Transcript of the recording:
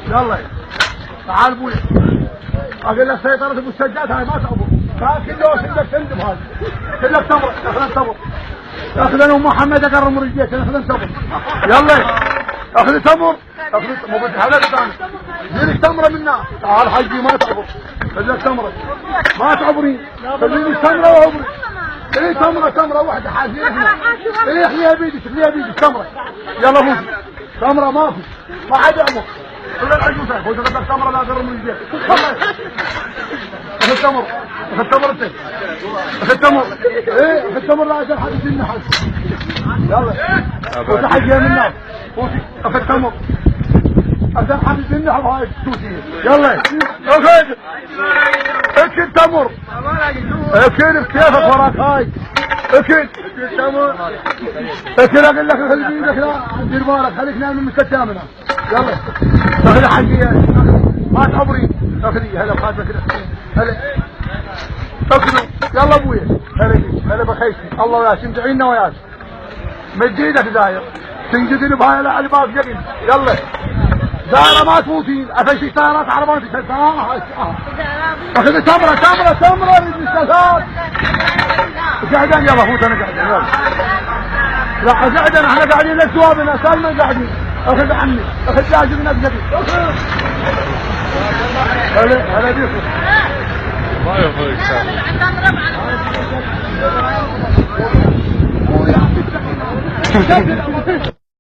يلا تعال ابويا اقول لك سيطرة المستجدات هاي ما تعبر كل يوم كلك تندب هذا كلك تمر اخذ تمر اخذ انا ومحمد اقرم رجليك اخذ تمر يلا اخذ تمر اخذ مو بتحلل ثاني ديرك تمره منا تعال حجي ما تعبر خذ تمره ما تعبرين خليني تمره وعبري ايه تمره واحده حاجيه ايه خليها بيدك تمره يلا فوتي تمره ما في ما حد يعمر كل العجوزات فوت لك تمره لا اقرم رجليك اخذ تمر انت اخذ تمر ايه اخذ تمر لا اجل حد يجينا حد يلا فوت حجيه منا فوتي اخذ تمر عشان حد يجينا بهاي التوتيه يلا اكل تمر اكل بكيفك وراك هاي اكل تمر اكل اقول لك خلي بيدك لا دير بالك خليك نايم من مستامنا يلا اخذ حجيه ما تعبرين اخذي هلا بخاتمك هلا اكلوا يلا ابويا هلا بخيتي الله وياك ادعينا وياك مد ايدك داير تنجدين بهاي الالباب جبين يلا دايره ما تفوتين افشي سيارات عربات اخذ تمره للمستشفى قاعدين يلا فوت انا قاعدين يلا لا قاعدين احنا قاعدين لك جوابنا سالنا قاعدين اخذ عني اخذ جاجبنا بجديد هلا بيكم ما يفوت